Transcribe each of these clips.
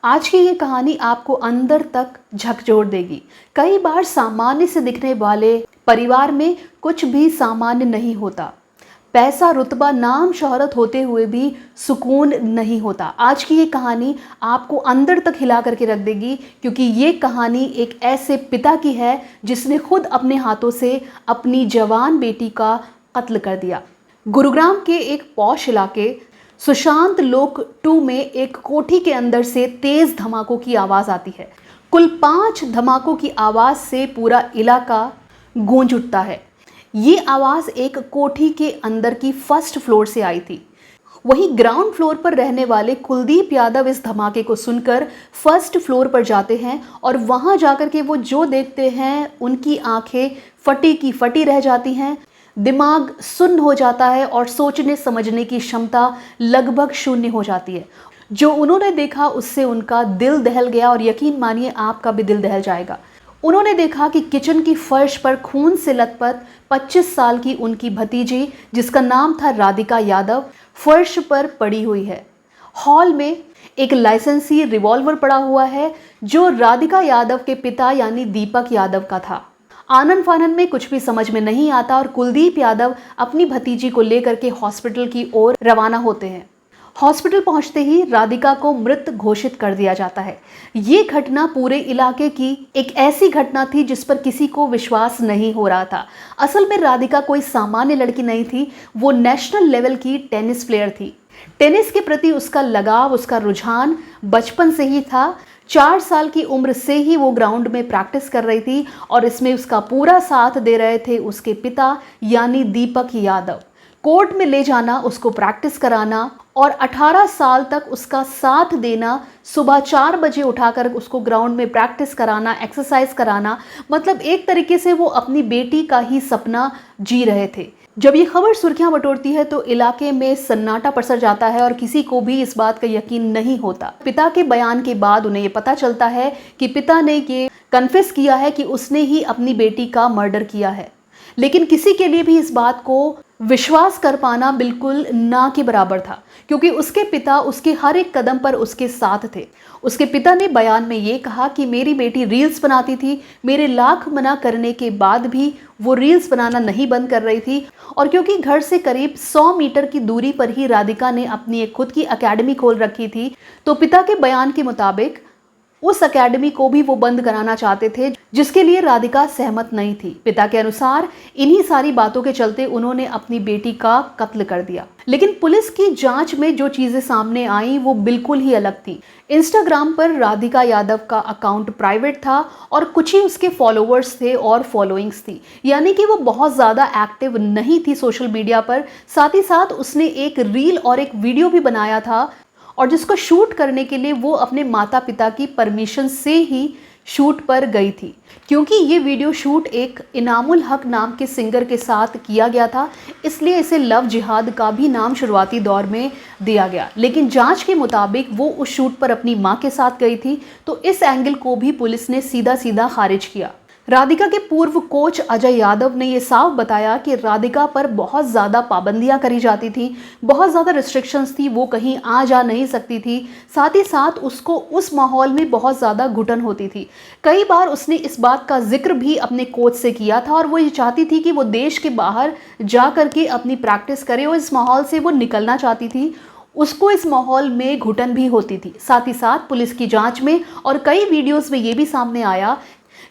आज की ये कहानी आपको अंदर तक झकझोर देगी। कई बार सामान्य से दिखने वाले परिवार में कुछ भी सामान्य नहीं होता। पैसा, रुतबा, नाम, शोहरत होते हुए भी सुकून नहीं होता। आज की ये कहानी आपको अंदर तक हिला करके रख देगी, क्योंकि ये कहानी एक ऐसे पिता की है जिसने खुद अपने हाथों से अपनी जवान बेटी का कत्ल कर दिया। गुरुग्राम के एक पॉश इलाके सुशांत लोक 2 में एक कोठी के अंदर से तेज धमाकों की आवाज आती है। कुल 5 धमाकों की आवाज से पूरा इलाका गूंज उठता है। ये आवाज एक कोठी के अंदर की फर्स्ट फ्लोर से आई थी। वहीं ग्राउंड फ्लोर पर रहने वाले कुलदीप यादव इस धमाके को सुनकर फर्स्ट फ्लोर पर जाते हैं और वहां जाकर के वो जो देखते हैं उनकी आंखें फटी की फटी रह जाती हैं, दिमाग सुन्न हो जाता है और सोचने समझने की क्षमता लगभग शून्य हो जाती है। जो उन्होंने देखा उससे उनका दिल दहल गया और यकीन मानिए आपका भी दिल दहल जाएगा। उन्होंने देखा कि किचन की फर्श पर खून से लथपथ 25 साल की उनकी भतीजी, जिसका नाम था राधिका यादव, फर्श पर पड़ी हुई है। हॉल में एक लाइसेंसी रिवॉल्वर पड़ा हुआ है जो राधिका यादव के पिता यानी दीपक यादव का था। आनन फानन में कुछ भी समझ में नहीं आता और कुलदीप यादव अपनी भतीजी को लेकर के हॉस्पिटल की ओर रवाना होते हैं। हॉस्पिटल पहुंचते ही राधिका को मृत घोषित कर दिया जाता है। ये घटना पूरे इलाके की एक ऐसी घटना थी जिस पर किसी को विश्वास नहीं हो रहा था। असल में राधिका कोई सामान्य लड़की नहीं थी, वो नेशनल लेवल की टेनिस प्लेयर थी। टेनिस के प्रति उसका लगाव, उसका रुझान बचपन से ही था। 4 साल की उम्र से ही वो ग्राउंड में प्रैक्टिस कर रही थी और इसमें उसका पूरा साथ दे रहे थे उसके पिता यानी दीपक यादव। कोर्ट में ले जाना, उसको प्रैक्टिस कराना और 18 साल तक उसका साथ देना, सुबह 4 बजे उठाकर उसको ग्राउंड में प्रैक्टिस कराना, एक्सरसाइज कराना, मतलब एक तरीके से वो अपनी बेटी का ही सपना जी रहे थे। जब ये खबर सुर्खियां बटोरती है तो इलाके में सन्नाटा पसर जाता है और किसी को भी इस बात का यकीन नहीं होता। पिता के बयान के बाद उन्हें ये पता चलता है कि पिता ने ये कन्फेस किया है कि उसने ही अपनी बेटी का मर्डर किया है, लेकिन किसी के लिए भी इस बात को विश्वास कर पाना बिल्कुल ना के बराबर था, क्योंकि उसके पिता उसके हर एक कदम पर उसके साथ थे। उसके पिता ने बयान में ये कहा कि मेरी बेटी रील्स बनाती थी, मेरे लाख मना करने के बाद भी वो रील्स बनाना नहीं बंद कर रही थी। और क्योंकि घर से करीब 100 मीटर की दूरी पर ही राधिका ने अपनी एक खुद की एकेडमी खोल रखी थी, तो पिता के बयान के मुताबिक उस एकेडमी को भी वो बंद कराना चाहते थे, जिसके लिए राधिका सहमत नहीं थी। पिता के अनुसार इन्हीं सारी बातों के चलते उन्होंने अपनी बेटी का कत्ल कर दिया। लेकिन पुलिस की जांच में जो चीजें सामने आई वो बिल्कुल ही अलग थी। इंस्टाग्राम पर राधिका यादव का अकाउंट प्राइवेट था और कुछ ही उसके फॉलोअर्स थे और फॉलोइंग्स थी, यानी कि वो बहुत ज़्यादा एक्टिव नहीं थी सोशल मीडिया पर। साथ ही साथ उसने एक रील और एक वीडियो भी बनाया था और जिसको शूट करने के लिए वो अपने माता पिता की परमिशन से ही शूट पर गई थी, क्योंकि ये वीडियो शूट एक इनामुल हक नाम के सिंगर के साथ किया गया था, इसलिए इसे लव जिहाद का भी नाम शुरुआती दौर में दिया गया। लेकिन जांच के मुताबिक वो उस शूट पर अपनी मां के साथ गई थी, तो इस एंगल को भी पुलिस ने सीधा सीधा खारिज किया। राधिका के पूर्व कोच अजय यादव ने यह साफ बताया कि राधिका पर बहुत ज़्यादा पाबंदियां करी जाती थी, बहुत ज़्यादा रिस्ट्रिक्शंस थी, वो कहीं आ जा नहीं सकती थी। साथ ही साथ उसको उस माहौल में बहुत ज़्यादा घुटन होती थी। कई बार उसने इस बात का जिक्र भी अपने कोच से किया था और वो ये चाहती थी कि वो देश के बाहर जा करके अपनी प्रैक्टिस करे और इस माहौल से वो निकलना चाहती थी। उसको इस माहौल में घुटन भी होती थी। साथ ही साथ पुलिस की जांच में और कई वीडियोस में ये भी सामने आया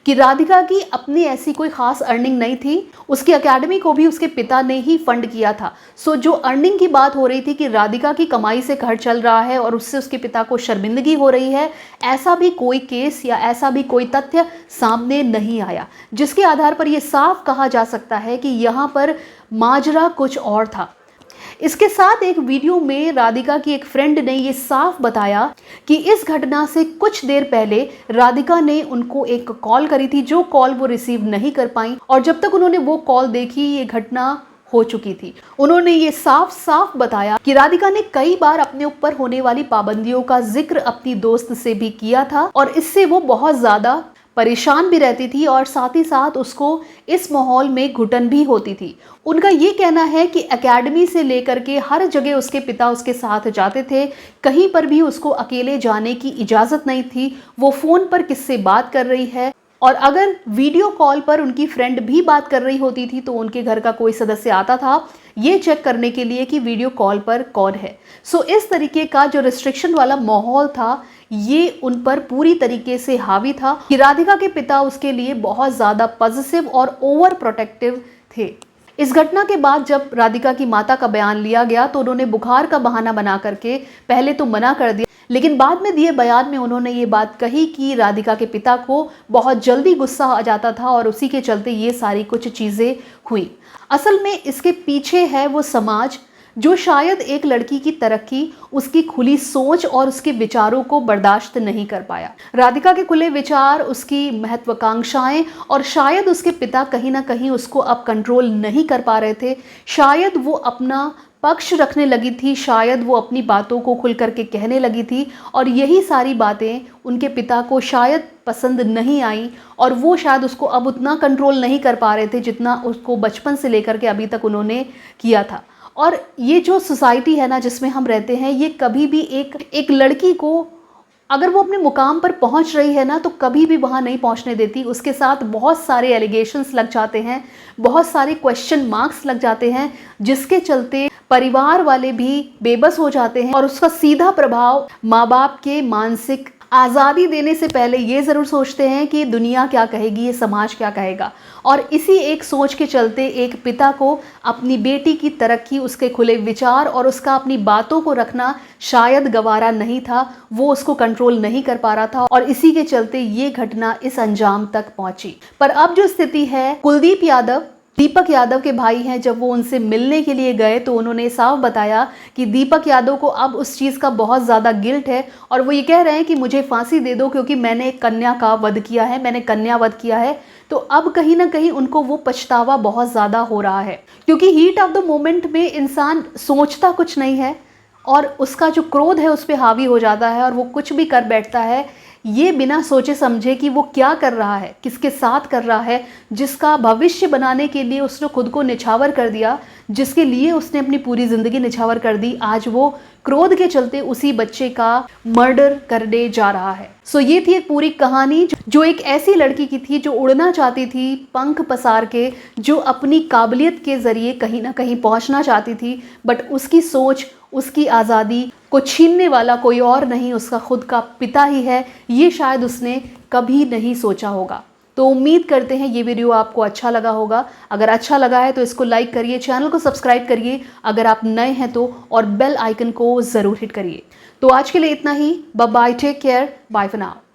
कि राधिका की अपनी ऐसी कोई खास अर्निंग नहीं थी। उसकी एकेडमी को भी उसके पिता ने ही फंड किया था। सो जो अर्निंग की बात हो रही थी कि राधिका की कमाई से घर चल रहा है और उससे उसके पिता को शर्मिंदगी हो रही है, ऐसा भी कोई केस या ऐसा भी कोई तथ्य सामने नहीं आया, जिसके आधार पर यह साफ कहा जा सकता है कि यहाँ पर माजरा कुछ और था। इसके साथ एक वीडियो में राधिका की एक फ्रेंड ने ये साफ बताया कि इस घटना से कुछ देर पहले राधिका ने उनको एक कॉल करी थी, जो कॉल वो रिसीव नहीं कर पाई और जब तक उन्होंने वो कॉल देखी ये घटना हो चुकी थी। उन्होंने ये साफ साफ बताया कि राधिका ने कई बार अपने ऊपर होने वाली पाबंदियों का जिक्र अपनी दोस्त से भी किया था और इससे वो बहुत ज्यादा परेशान भी रहती थी और साथ ही साथ उसको इस माहौल में घुटन भी होती थी। उनका ये कहना है कि एकेडमी से लेकर के हर जगह उसके पिता उसके साथ जाते थे, कहीं पर भी उसको अकेले जाने की इजाज़त नहीं थी। वो फ़ोन पर किससे बात कर रही है, और अगर वीडियो कॉल पर उनकी फ्रेंड भी बात कर रही होती थी तो उनके घर का कोई सदस्य आता था ये चेक करने के लिए कि वीडियो कॉल पर कौन है। सो इस तरीके का जो रिस्ट्रिक्शन वाला माहौल था ये उन पर पूरी तरीके से हावी था कि राधिका के पिता उसके लिए बहुत ज़्यादा पॉजिटिव और ओवर प्रोटेक्टिव थे। इस घटना के बाद जब राधिका की माता का बयान लिया गया तो उन्होंने बुखार का बहाना बना करके पहले तो मना कर दिया, लेकिन बाद में दिए बयान में उन्होंने ये बात कही कि राधिका के पिता को बहुत जल्दी गुस्सा आ जाता था और उसी के चलते ये सारी कुछ चीज़ें हुई। असल में इसके पीछे है वो समाज जो शायद एक लड़की की तरक्की, उसकी खुली सोच और उसके विचारों को बर्दाश्त नहीं कर पाया। राधिका के खुले विचार, उसकी महत्वाकांक्षाएं और शायद उसके पिता कहीं ना कहीं उसको अब कंट्रोल नहीं कर पा रहे थे। शायद वो अपना पक्ष रखने लगी थी, शायद वो अपनी बातों को खुल करके कहने लगी थी और यही सारी बातें उनके पिता को शायद पसंद नहीं आई और वो शायद उसको अब उतना कंट्रोल नहीं कर पा रहे थे जितना उसको बचपन से लेकर के अभी तक उन्होंने किया था। और ये जो सोसाइटी है ना जिसमें हम रहते हैं, ये कभी भी एक लड़की को अगर वो अपने मुकाम पर पहुंच रही है ना तो कभी भी वहाँ नहीं पहुंचने देती। उसके साथ बहुत सारे एलिगेशंस लग जाते हैं, बहुत सारे क्वेश्चन मार्क्स लग जाते हैं, जिसके चलते परिवार वाले भी बेबस हो जाते हैं और उसका सीधा प्रभाव माँ बाप के मानसिक आज़ादी देने से पहले ये ज़रूर सोचते हैं कि दुनिया क्या कहेगी, ये समाज क्या कहेगा। और इसी एक सोच के चलते एक पिता को अपनी बेटी की तरक्की, उसके खुले विचार और उसका अपनी बातों को रखना शायद गवारा नहीं था। वो उसको कंट्रोल नहीं कर पा रहा था और इसी के चलते ये घटना इस अंजाम तक पहुंची। पर अब जो स्थिति है, कुलदीप यादव दीपक यादव के भाई हैं, जब वो उनसे मिलने के लिए गए तो उन्होंने साफ बताया कि दीपक यादव को अब उस चीज़ का बहुत ज़्यादा गिल्ट है और वो ये कह रहे हैं कि मुझे फांसी दे दो क्योंकि मैंने एक कन्या का वध किया है, मैंने कन्या वध किया है। तो अब कहीं ना कहीं उनको वो पछतावा बहुत ज़्यादा हो रहा है क्योंकि हीट ऑफ द मोमेंट में इंसान सोचता कुछ नहीं है और उसका जो क्रोध है उस पर हावी हो जाता है और वो कुछ भी कर बैठता है, ये बिना सोचे समझे कि वो क्या कर रहा है, किसके साथ कर रहा है, जिसका भविष्य बनाने के लिए उसने खुद को निछावर कर दिया, जिसके लिए उसने अपनी पूरी ज़िंदगी निछावर कर दी, आज वो क्रोध के चलते उसी बच्चे का मर्डर करने जा रहा है। सो ये थी एक पूरी कहानी जो एक ऐसी लड़की की थी जो उड़ना चाहती थी पंख पसार के, जो अपनी काबिलियत के ज़रिए कहीं ना कहीं पहुंचना चाहती थी, बट उसकी सोच, उसकी आज़ादी को छीनने वाला कोई और नहीं, उसका खुद का पिता ही है। ये शायद उसने कभी नहीं सोचा होगा। तो उम्मीद करते हैं ये वीडियो आपको अच्छा लगा होगा। अगर अच्छा लगा है तो इसको लाइक करिए, चैनल को सब्सक्राइब करिए अगर आप नए हैं तो, और बेल आइकन को ज़रूर हिट करिए। तो आज के लिए इतना ही। Bye bye, take care, bye for now.